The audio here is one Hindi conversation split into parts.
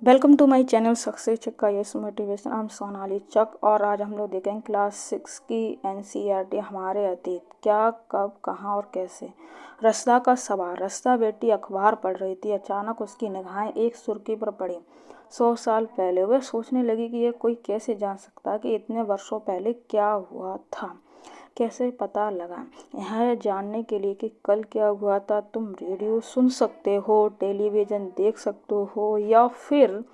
Welcome to my channel success Chak का yes motivation. I am Sonali Chak और आज हम लोग देखेंगे क्लास 6 की एनसीईआरटी हमारे अतीत क्या कब कहाँ और कैसे। रस्ता का सवाल। रस्ता बेटी अखबार पढ़ रही थी। अचानक उसकी निगाहें एक सुर्खी पर पड़ी। 100 साल पहले। वह सोचने लगी कि यह कोई कैसे जान सकता कि इतने वर्षों पहले क्या हुआ था। कैसे पता लगा। यह जानने के लिए कि कल क्या हुआ था तुम रेडियो सुन सकते हो, टेलीविज़न देख सकते हो या फिर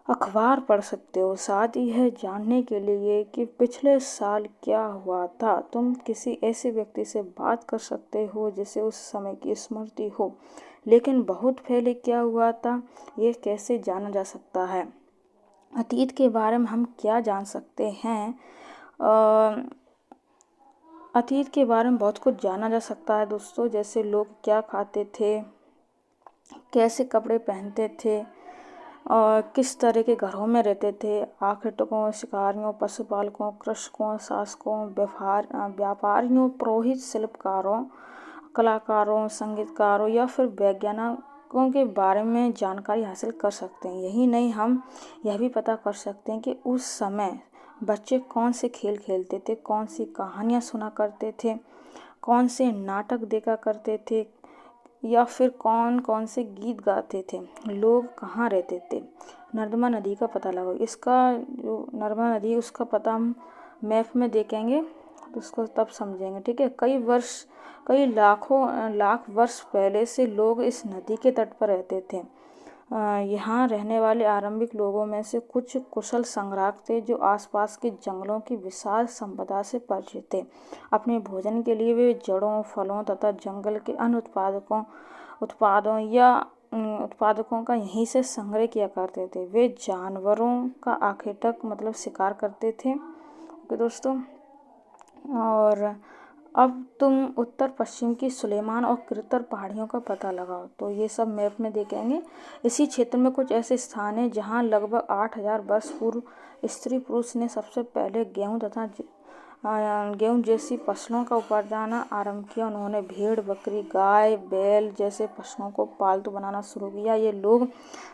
अखबार पढ़ सकते हो। साथ ही यह जानने के लिए कि पिछले साल क्या हुआ था तुम किसी ऐसे व्यक्ति से बात कर सकते हो जिसे उस समय की स्मृति हो। लेकिन बहुत पहले क्या हुआ था ये कैसे जाना जा सकता है। अतीत के बारे में हम क्या जान सकते हैं। अतीत के बारे में बहुत कुछ जाना जा सकता है दोस्तों, जैसे लोग क्या खाते थे, कैसे कपड़े पहनते थे और किस तरह के घरों में रहते थे। आखिरतकों, शिकारियों, पशुपालकों, कृषकों, शासकों, व्यापारियों, पुरोहित, शिल्पकारों, कलाकारों, संगीतकारों या फिर वैज्ञानिकों के बारे में जानकारी हासिल कर सकते हैं। यही नहीं, हम यह भी पता कर सकते हैं कि उस समय बच्चे कौन से खेल खेलते थे, कौन सी कहानियाँ सुना करते थे, कौन से नाटक देखा करते थे या फिर कौन कौन से गीत गाते थे, लोग कहाँ रहते थे। नर्मदा नदी का पता लगाओ। इसका जो नर्मदा नदी उसका पता हम मैप में देखेंगे तो उसको तब समझेंगे, ठीक है। कई लाख वर्ष पहले से लोग इस नदी के तट पर रहते थे। यहाँ रहने वाले आरंभिक लोगों में से कुछ कुशल संग्राहक थे जो आसपास के जंगलों की विशाल संपदा से परिचित थे। अपने भोजन के लिए वे जड़ों, फलों तथा जंगल के अन्य उत्पादकों का यहीं से संग्रह किया करते थे। वे जानवरों का आखेटक मतलब शिकार करते थे। ओके दोस्तों, और अब तुम उत्तर पश्चिम की सुलेमान और किरतर पहाड़ियों का पता लगाओ। तो ये सब मैप में देखेंगे। इसी क्षेत्र में कुछ ऐसे स्थान हैं जहाँ लगभग 8000 वर्ष पूर्व स्त्री पुरुष ने सबसे पहले गेहूं जैसी फसलों का उपार्जन आरंभ किया। उन्होंने भेड़, बकरी, गाय, बैल जैसे पशुओं को पालतू बनाना शुरू किया। ये लोग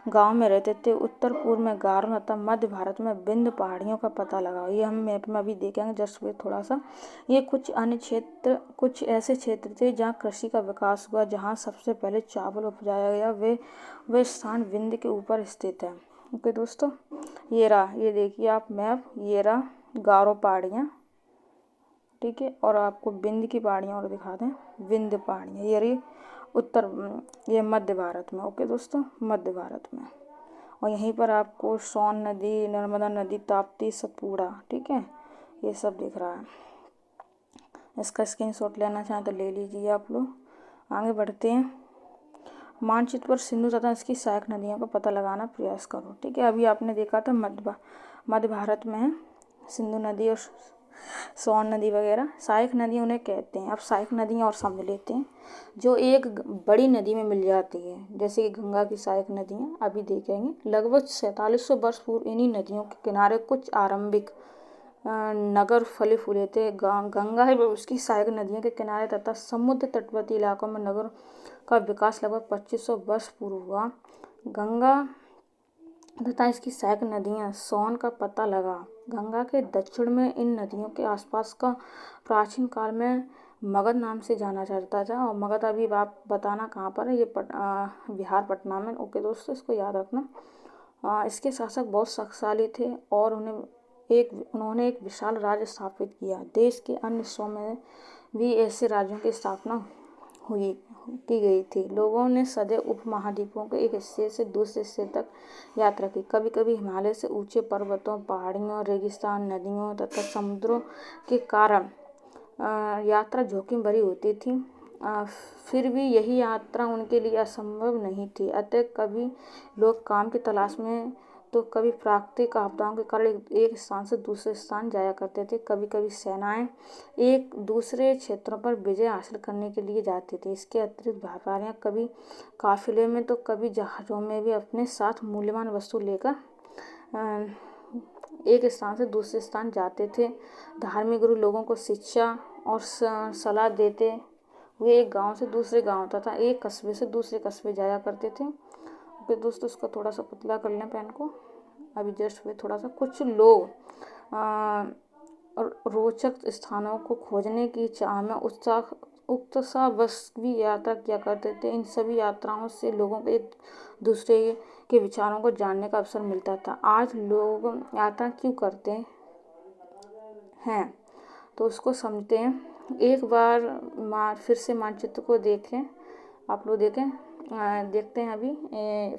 गांव में रहते थे। उत्तर पूर्व में गारो तथा मध्य भारत में विंध्य पहाड़ियों का पता लगाओ। ये हम मैप में अभी देखेंगे जस्ट वे थोड़ा सा। ये कुछ ऐसे क्षेत्र थे जहाँ कृषि का विकास हुआ, जहाँ सबसे पहले चावल उपजाया गया। वे स्थान विंध्य के ऊपर स्थित है। ओके दोस्तों, ये देखिए आप मैप, ये रहा गारो पहाड़ियाँ, ठीक है। और आपको विंध्य की पहाड़ियाँ और दिखा दें, विंध्य पहाड़ियाँ ये रही ये मध्य भारत में। ओके दोस्तों, मध्य भारत में। और यहीं पर आपको सोन नदी, नर्मदा नदी, ताप्ती, सतपुड़ा, ठीक है, ये सब दिख रहा है। इसका स्क्रीनशॉट लेना चाहें तो ले लीजिए आप लोग। आगे बढ़ते हैं। मानचित्र पर सिंधु तथा इसकी सहायक नदियों का पता लगाना प्रयास करो, ठीक है। अभी आपने देखा था मध्य भारत में है सिंधु नदी और सोन नदी वगैरह। सहायक नदी उन्हें कहते हैं। अब सहायक नदियाँ और समझ लेते हैं जो एक बड़ी नदी में मिल जाती है, जैसे कि गंगा की सहायक नदियाँ अभी देखेंगे। लगभग 4700 वर्ष पूर्व इन्हीं नदियों के किनारे कुछ आरंभिक नगर फले फूले थे। गंगा है उसकी सहायक नदियों के किनारे तथा समुद्र तटवर्ती इलाकों में नगर का विकास लगभग 2500 वर्ष पूर्व हुआ। गंगा तथा इसकी सहायक नदियाँ सोन का पता लगा। गंगा के दक्षिण में इन नदियों के आसपास का प्राचीन काल में मगध नाम से जाना जाता था। और मगध अभी आप बताना कहाँ पर है, ये बिहार पटना में। ओके दोस्तों, इसको याद रखना। इसके शासक बहुत शक्तिशाली थे और उन्होंने एक विशाल राज्य स्थापित किया। देश के अन्य हिस्सों में भी ऐसे राज्यों की स्थापना की गई थी। लोगों ने सदैव उपमहाद्वीपों के एक हिस्से से दूसरे हिस्से तक यात्रा की। कभी कभी हिमालय से ऊंचे पर्वतों, पहाड़ियों, रेगिस्तान, नदियों तथा समुद्रों के कारण यात्रा जोखिम भरी होती थी। फिर भी यही यात्रा उनके लिए असंभव नहीं थी। अतः कभी लोग काम की तलाश में तो कभी प्राकृतिक आपदाओं के कारण एक स्थान से दूसरे स्थान जाया करते थे। कभी कभी सेनाएं एक दूसरे क्षेत्रों पर विजय हासिल करने के लिए जाती थी। इसके अतिरिक्त व्यापारियां कभी काफिले में तो कभी जहाज़ों में भी अपने साथ मूल्यवान वस्तु लेकर एक स्थान से दूसरे स्थान जाते थे। धार्मिक गुरु लोगों को शिक्षा और सलाह देते हुए एक गांव से दूसरे गांव तथा एक कस्बे से दूसरे कस्बे जाया करते थे। फिर दोस्तों इसको थोड़ा सा पतला कर लें पेन को। अभी जस्ट वे थोड़ा सा कुछ लोग रोचक स्थानों को खोजने की चाह में उत्साहवश भी यात्रा किया करते थे। इन सभी यात्राओं से लोगों को एक दूसरे के विचारों को जानने का अवसर मिलता था। आज लोग यात्रा क्यों करते हैं तो उसको समझते हैं। एक बार फिर से मानचित्र को देखें, आप लोग देखते हैं। अभी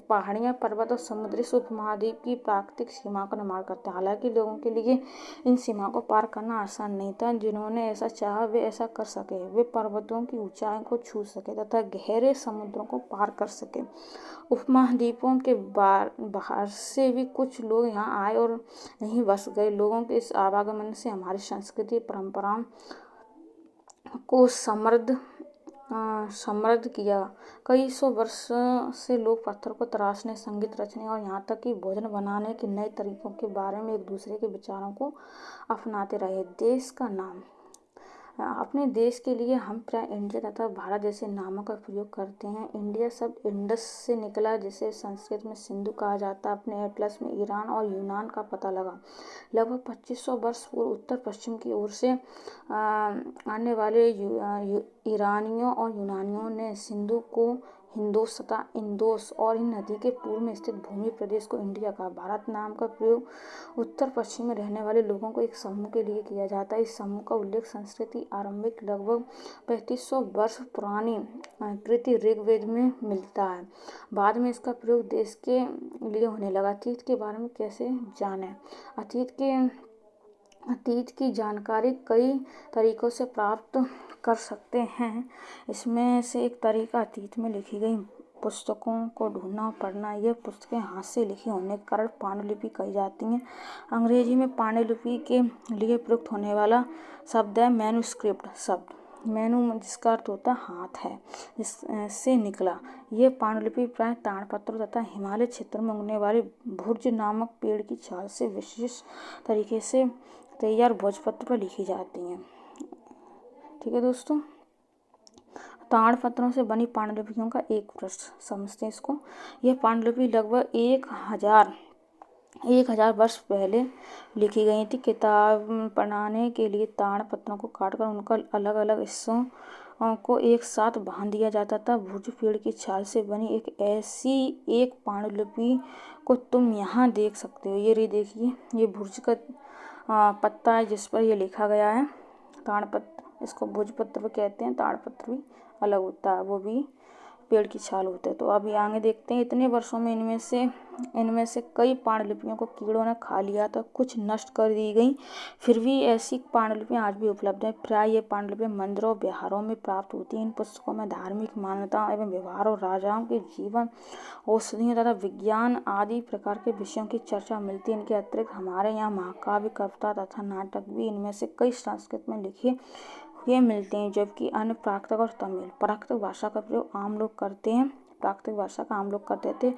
पहाड़ियाँ, पर्वत और समुद्र इस उपमहाद्वीप की प्राकृतिक सीमा का निर्माण करते हैं। हालांकि लोगों के लिए इन सीमा को पार करना आसान नहीं था। जिन्होंने ऐसा चाहा वे ऐसा कर सके। वे पर्वतों की ऊंचाई को छू सके तथा गहरे समुद्रों को पार कर सके। उपमहाद्वीपों के बाहर से भी कुछ लोग यहाँ आए और यहीं बस गए। लोगों के इस आवागमन से हमारी संस्कृति परंपराओं को समृद्ध किया। कई सौ वर्ष से लोग पत्थर को तराशने, संगीत रचने और यहाँ तक कि भोजन बनाने के नए तरीकों के बारे में एक दूसरे के विचारों को अपनाते रहे। देश का नाम, अपने देश के लिए हम प्राय इंडिया तथा भारत जैसे नामों का प्रयोग करते हैं। इंडिया शब्द इंडस से निकला, जिसे संस्कृत में सिंधु कहा जाता है। अपने एटलस में ईरान और यूनान का पता लगा। लगभग 2500 वर्ष पूर्व उत्तर पश्चिम की ओर से आने वाले ईरानियों और यूनानियों ने सिंधु को हिंदोस तथा इंदोस और इन नदी के पूर्व में स्थित भूमि प्रदेश को इंडिया कहा। भारत नाम का प्रयोग उत्तर पश्चिम में रहने वाले लोगों को एक समूह के लिए किया जाता है। इस समूह का उल्लेख संस्कृति आरंभिक लगभग 3500 वर्ष पुरानी कृति ऋग्वेद में मिलता है। बाद में इसका प्रयोग देश के लिए होने लगा। अतीत के बारे में कैसे जानें? अतीत की जानकारी कई तरीकों से प्राप्त कर सकते हैं। इसमें से एक तरीका अतीत में लिखी गई पुस्तकों को ढूंढना और पढ़ना। ये पुस्तकें हाथ से लिखी होने के कारण पांडुलिपि कही जाती हैं। अंग्रेजी में पांडुलिपि के लिए प्रयुक्त होने वाला शब्द है मैन्युस्क्रिप्ट शब्द। मैनु जिसका अर्थ होता है हाथ है, जिससे निकला। ये पांडुलिपि प्राय ताड़पत्र तथा हिमालय क्षेत्र में उगने वाले भुर्ज नामक पेड़ की छाल से विशेष तरीके से तैयार भोजपत्र पर लिखी जाती हैं। ठीक है दोस्तों, ताड़पत्रों से बनी पांडुलिपियों का एक पृष्ठ समझते हैं इसको। यह पांडुलिपि लगभग 1000 वर्ष पहले लिखी गई थी। किताब बनाने के लिए ताड़पत्रों को काटकर उनका अलग अलग हिस्सों को एक साथ बांध दिया जाता था। भुर्ज पेड़ की छाल से बनी एक पांडुलिपि को तुम यहाँ देख सकते हो। ये देखिए, ये भुर्ज का पत्ता है जिस पर यह लिखा गया है। ताड़पत्र, इसको भोजपत्र कहते हैं। ताड़पत्र भी अलग होता है, वो भी पेड़ की छाल होते हैं। तो अभी आगे देखते हैं। इतने वर्षों में इनमें से कई पांडुलिपियों को कीड़ों ने खा लिया था, कुछ नष्ट कर दी गई। फिर भी ऐसी पांडुलिपियां आज भी उपलब्ध हैं। प्राय ये पांडुलिपियां मंदिरों और विहारों में प्राप्त होती हैं। इन पुस्तकों में धार्मिक मान्यताओं एवं व्यवहारों, राजाओं के जीवन, औषधियों तथा विज्ञान आदि प्रकार के विषयों की चर्चा मिलती है। इनके अतिरिक्त हमारे यहाँ महाकाव्य, कविता तथा नाटक भी इनमें से कई संस्कृत में लिखे हुए मिलते हैं, जबकि अन्य प्राकृतिक और तमिल प्राकृतिक भाषा का प्रयोग आम लोग करते हैं। प्राकृतिक भाषा का आम लोग करते थे।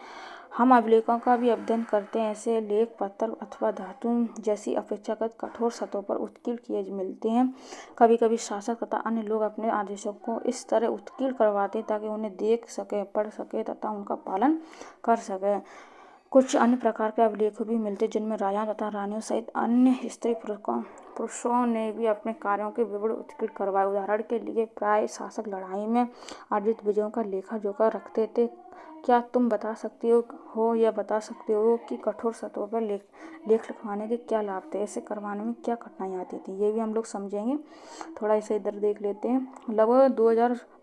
हम अभिलेखों का भी अध्ययन करते हैं। ऐसे लेख पत्थर अथवा धातु जैसी अपेक्षाकृत कठोर सतहों पर उत्कीर्ण किए मिलते हैं। कभी कभी शासक तथा अन्य लोग अपने आदेशों को इस तरह उत्कीर्ण करवाते हैं ताकि उन्हें देख सके, पढ़ सके तथा उनका पालन कर सके। कुछ अन्य प्रकार के अभिलेख भी मिलते हैं जिनमें राजाओं तथा रानियों सहित अन्य स्त्री पुरुषों ने भी अपने कार्यों के विवरण उत्कीर्ण करवाए। उदाहरण के लिए प्राय शासक लड़ाई में अर्जित विजयों का लेखा जोखा रखते थे। क्या तुम बता सकते हो या बता सकते हो कि कठोर सतहों पर लेख लिखवाने के क्या लाभ थे? ऐसे करवाने में क्या कठिनाई आती थी? ये भी हम लोग समझेंगे। थोड़ा इसे इधर देख लेते हैं। लगभग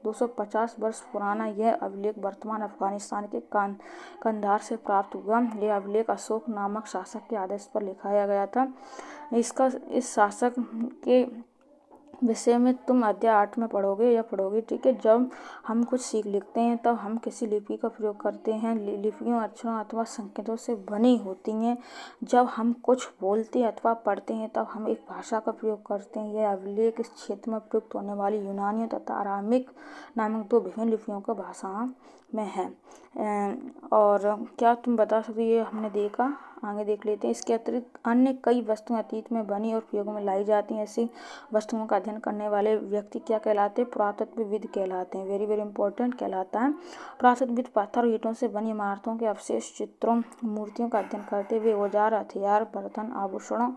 2250 वर्ष पुराना यह अभिलेख वर्तमान अफगानिस्तान के कंधार से प्राप्त हुआ। यह अभिलेख अशोक नामक शासक के आदेश पर लिखाया गया था। इस शासक के विषय में तुम अध्याय 8 में पढ़ोगे। ठीक है। जब हम कुछ सीख लिखते हैं तब हम किसी लिपि का प्रयोग करते हैं। लिपियां अक्षरों अथवा संकेतों से बनी होती हैं। जब हम कुछ बोलते अथवा पढ़ते हैं तब हम एक भाषा का प्रयोग करते हैं। यह अभिलेख इस क्षेत्र में प्रयुक्त होने वाली यूनानियों तथा अरामिक नामक 2 विभिन्न लिपियों का भाषा में है। और क्या तुम बता सकते, ये हमने देखा आगे देख लेते हैं। इसके अतिरिक्त अन्य कई वस्तुएं अतीत में बनी और प्रयोग में लाई जाती हैं। ऐसी वस्तुओं का अध्ययन करने वाले व्यक्ति क्या कहलाते हैं? पुरातत्वविद कहलाते हैं। वेरी वेरी इंपॉर्टेंट कहलाता है। पुरातत्वविद पत्थर और ईंटों से बनी इमारतों के अवशेष, चित्रों, मूर्तियों का अध्ययन करते हुए औजार, हथियार, बर्तन, आभूषणों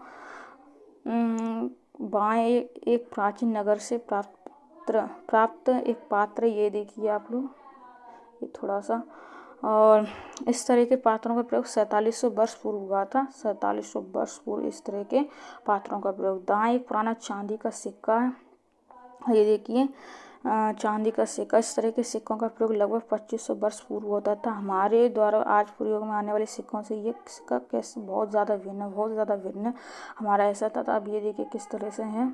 बाएं एक प्राचीन नगर से प्राप्त एक पात्र, ये देखिए आप लोग, ये थोड़ा सा, और इस तरह के पात्रों का प्रयोग 4700 वर्ष पूर्व हुआ था। 4700 वर्ष पूर्व इस तरह के पात्रों का प्रयोग। दाएं एक पुराना चांदी का सिक्का है, ये देखिए चांदी का सिक्का। इस तरह के सिक्कों का प्रयोग लगभग 2500 वर्ष पूर्व होता था। हमारे द्वारा आज प्रयोग में आने वाले सिक्कों से ये सिक्का कैसे बहुत ज़्यादा भिन्न हमारा ऐसा था। अब ये देखिए किस तरह से है।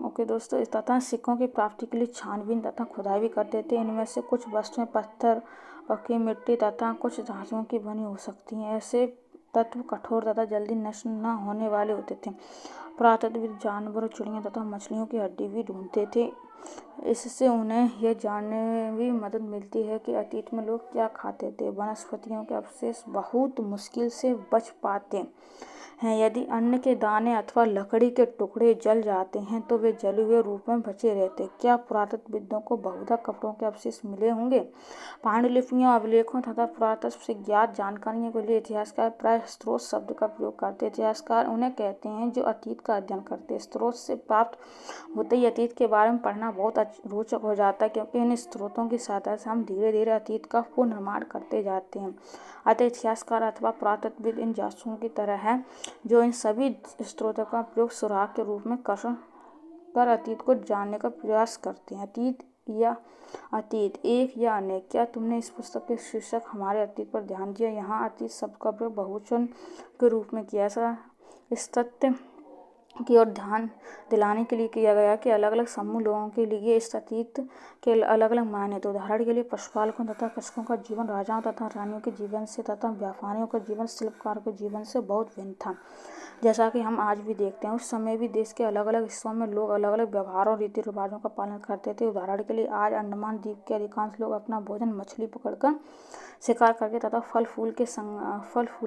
ओके दोस्तों, तथा सिक्कों की प्राप्ति के लिए छानबीन तथा खुदाई भी करते थे। इनमें से कुछ वस्तुएं पत्थर, पक्की मिट्टी तथा कुछ धातुओं की बनी हो सकती हैं। ऐसे तत्व कठोर तथा जल्दी नष्ट न होने वाले होते थे। पुरातत्वविद जानवरों, चिड़ियों तथा मछलियों की हड्डी भी ढूंढते थे। इससे उन्हें यह जानने में भी मदद मिलती है कि अतीत में लोग क्या खाते थे। वनस्पतियों के अवशेष बहुत मुश्किल से बच पाते हैं। यदि अन्न के दाने अथवा लकड़ी के टुकड़े जल जाते हैं तो वे जले हुए रूप में बचे रहते। क्या पुरातत्वविदों को बहुधा कपड़ों के अवशेष मिले होंगे? पांडुलिपियों, अभिलेखों तथा पुरातत्व से ज्ञात जानकारियों के लिए इतिहासकार प्राय स्रोत शब्द का प्रयोग करते। इतिहासकार उन्हें कहते हैं जो अतीत का अध्ययन करते। स्रोत से प्राप्त होते ही अतीत के बारे में पढ़ना बहुत रोचक हो जाता है, क्योंकि इन स्रोतों की सहायता से हम धीरे धीरे अतीत का पुनर्निर्माण करते जाते हैं। अतः इतिहासकार अथवा पुरातत्वविद इन जासूसों की तरह है जो इन सभी स्रोतों का प्रयोग सुराग के रूप में कर अतीत को जानने का प्रयास करते हैं। अतीत एक या अनेक। क्या तुमने इस पुस्तक के शीर्षक हमारे अतीत पर ध्यान दिया? यहाँ अतीत शब्द का प्रयोग बहुवचन के रूप में किया। ऐसा इस तथ्य की ओर ध्यान दिलाने के लिए किया गया कि अलग अलग समूह लोगों के लिए इस अतीत के अलग अलग मायने। तो उदाहरण के लिए पशुपालकों तथा कृषकों का जीवन राजाओं तथा रानियों के जीवन से तथा व्यापारियों का जीवन शिल्पकारों के जीवन से बहुत भिन्न था, जैसा कि हम आज भी देखते हैं। उस समय भी देश के अलग अलग हिस्सों में लोग अलग अलग व्यवहारों और रीति रिवाजों का पालन करते थे। उदाहरण के लिए आज अंडमान द्वीप के अधिकांश लोग अपना भोजन मछली पकड़कर, शिकार करके तथा फल फूल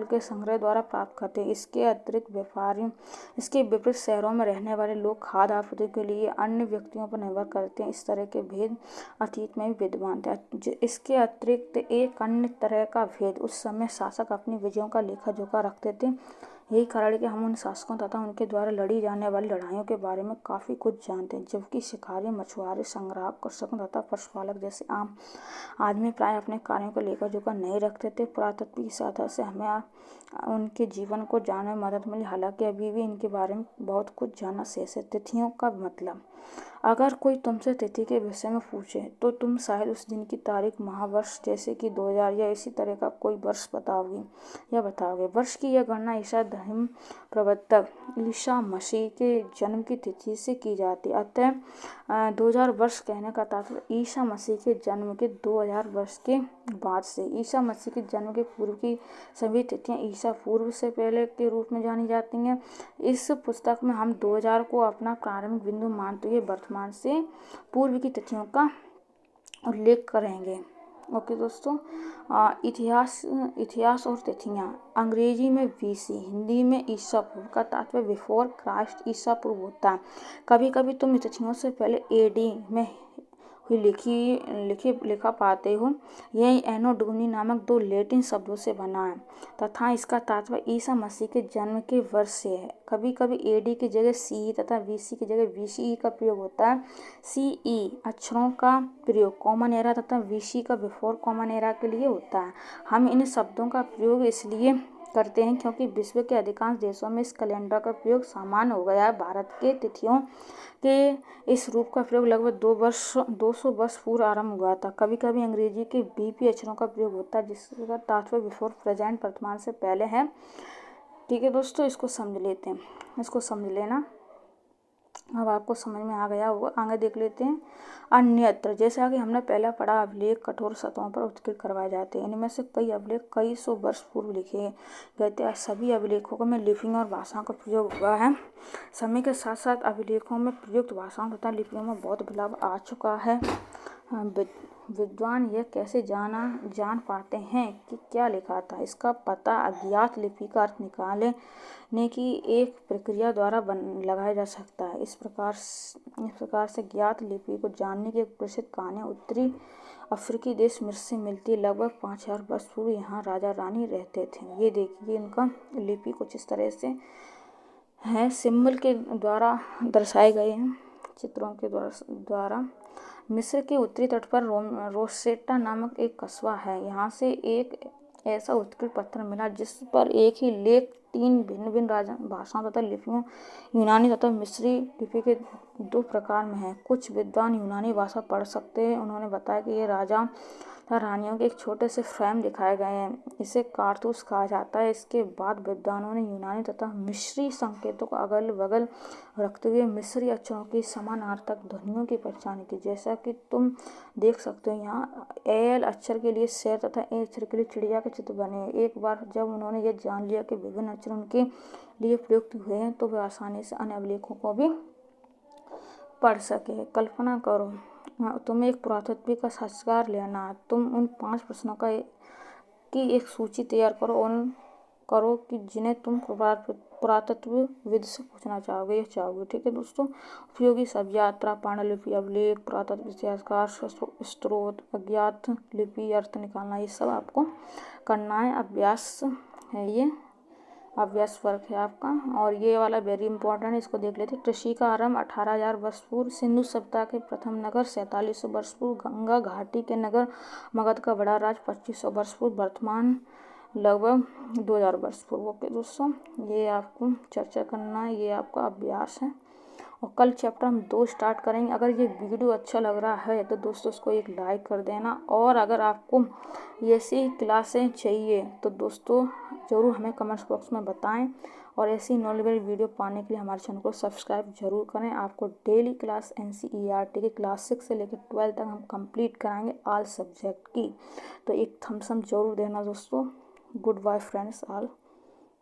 के संग्रह द्वारा प्राप्त करते हैं। इसके विपरीत शहरों में रहने वाले लोग खाद्य आपूर्ति के लिए अन्य व्यक्तियों पर निर्भर करते हैं। इस तरह के भेद अतीत में भी विद्यमान थे। इसके अतिरिक्त एक अन्य तरह का भेद, उस समय शासक अपनी विजयों का लेखा जोखा रखते थे। यही कारण है कि हम उन शासकों तथा उनके द्वारा लड़ी जाने वाली लड़ाइयों के बारे में काफ़ी कुछ जानते हैं, जबकि शिकारी, मछुआरे, संग्राहक, कृषकों तथा पशुपालक जैसे आम आदमी प्राय अपने कार्यों का लेखा जोखा नहीं रखते थे। पुरातत्व की सहायता से हमें उनके जीवन को जानने में मदद मिली, हालांकि अभी भी इनके बारे में बहुत कुछ जानना शेष है। तिथियों का मतलब, अगर कोई तुमसे तिथि के विषय में पूछे तो तुम शायद उस दिन की तारीख, माह, वर्ष, जैसे कि 2000 या इसी तरह का कोई वर्ष बताओगे। वर्ष की यह गणना ईसा धर्म प्रवर्तक ईसा मसीह के जन्म की तिथि से की जाती है। अतः 2000 वर्ष कहने का तात्पर्य ईसा मसीह के जन्म के 2000 वर्ष के बाद से। ईसा मसीह के जन्म के पूर्व की सभी तिथियां ईसा पूर्व से पहले के रूप में जानी जाती हैं। इस पुस्तक में हम 2000 को अपना प्रारंभिक बिंदु मानते हुए वर्तमान से पूर्व की तिथियों का उल्लेख करेंगे। ओके दोस्तों, इतिहास और तिथियां। अंग्रेजी में BC, हिंदी में ईसा पूर्व का तात्पर्य बिफोर क्राइस्ट, ईसा पूर्व होता है। कभी कभी तुम तिथियों से पहले AD में हुई लिखा पाते हो। यह एनो डोमिनी नामक 2 लैटिन शब्दों से बना है तथा इसका तात्पर्य ईसा मसीह के जन्म के वर्ष से है। कभी कभी AD की जगह CE तथा BC की जगह BCE का प्रयोग होता है। CE अक्षरों का प्रयोग कॉमन एरा तथा BC का बिफोर कॉमन एरा के लिए होता है। हम इन शब्दों का प्रयोग इसलिए करते हैं क्योंकि विश्व के अधिकांश देशों में इस कैलेंडर का प्रयोग सामान्य हो गया है। भारत के तिथियों के इस रूप का प्रयोग लगभग 200 वर्ष पूर्व आरंभ हुआ था। कभी कभी अंग्रेजी के BP अक्षरों का प्रयोग होता है, जिसका तात्पर्य बिफोर प्रेजेंट, वर्तमान से पहले है। ठीक है दोस्तों, इसको समझ लेते हैं, इसको समझ लेना। अब आपको समझ में आ गया होगा। आगे देख लेते हैं। अन्यत्र, जैसा कि हमने पहला पढ़ा, अभिलेख कठोर सतहों पर उत्कीर्ण करवाए जाते हैं। इनमें से कई अभिलेख कई सौ वर्ष पूर्व लिखे गए थे। सभी अभिलेखों में लिपियों और भाषाओं का प्रयोग हुआ है। समय के साथ साथ अभिलेखों में प्रयुक्त भाषाओं तथा लिपियों में बहुत बदलाव आ चुका है। विद्वान यह कैसे जान पाते हैं कि क्या लिखा था? इसका पता अज्ञात लिपि का अर्थ निकालने की एक प्रक्रिया द्वारा लगाया जा सकता है। इस प्रकार से ज्ञात लिपि को जानने की एक प्रसिद्ध कहानी उत्तरी अफ्रीकी देश मिस्र से मिलती है। लगभग 5000 वर्ष पूर्व यहाँ राजा रानी रहते थे। ये देखिए, इनका लिपि कुछ इस तरह से है, सिंबल के द्वारा दर्शाए गए हैं, चित्रों के द्वारा। मिस्र के उत्तरी तट पर रोसेटा नामक एक कस्बा है। यहाँ से एक ऐसा उत्कीर्ण पत्थर मिला जिस पर एक ही लेख 3 भिन्न-भिन्न भाषाओं तथा लिपियों, यूनानी तथा मिस्री लिपि के 2 प्रकार में है। कुछ विद्वान यूनानी भाषा पढ़ सकते हैं। उन्होंने बताया कि ये राजा तथा रानियों के एक छोटे से फ्रेम दिखाए गए हैं। इसे कारतूस कहा जाता है। इसके बाद विद्वानों ने यूनानी तथा मिस्री संकेतों को अगल बगल रखते हुए मिस्री अक्षरों की समानार्थक ध्वनियों की पहचान की। जैसा कि तुम देख सकते हो, यहाँ एल अक्षर के लिए शेर तथा ए अक्षर के लिए चिड़िया के चित्र बने हैं। एक बार जब उन्होंने यह जान लिया कि विभिन्न अक्षर उनके लिए प्रयुक्त हुए हैं, तो वे आसानी से अन्य अभिलेखों को भी पढ़ सके। कल्पना करो, तुम्हें एक पुरातत्व का साक्षात्कार लेना। तुम उन 5 प्रश्नों की एक सूची तैयार करो कि जिन्हें तुम पुरातत्वविद से पूछना चाहोगे। ठीक है दोस्तों। उपयोगी शब्द: यात्रा, पांडुलिपि, अभिलेख, पुरातत्व इतिहासकार, स्रोत, अज्ञात लिपि, अर्थ निकालना, ये सब आपको करना है। अभ्यास है, ये अभ्यास वर्क है आपका। और ये वाला वेरी इंपॉर्टेंट है, इसको देख लेते हैं। कृषि का आरंभ 18000 वर्ष पूर्व। सिंधु सभ्यता के प्रथम नगर 4700 वर्ष पूर्व। गंगा घाटी के नगर मगध का बड़ा राज 2500 वर्ष पूर्व। वर्तमान लगभग 2000 वर्ष पूर्व। ओके दोस्तों, ये आपको चर्चा करना है, ये आपका अभ्यास है। और कल चैप्टर हम 2 स्टार्ट करेंगे। अगर ये वीडियो अच्छा लग रहा है तो दोस्तों उसको एक लाइक कर देना। और अगर आपको ऐसी क्लासें चाहिए तो दोस्तों ज़रूर हमें कमेंट्स बॉक्स में बताएं। और ऐसी नॉलेजेबल वीडियो पाने के लिए हमारे चैनल को सब्सक्राइब जरूर करें। आपको डेली क्लास NCERT की क्लास 6 से लेकर 12 तक हम कंप्लीट कराएंगे ऑल सब्जेक्ट की। तो एक थम्स अप जरूर देना दोस्तों। Goodbye friends all.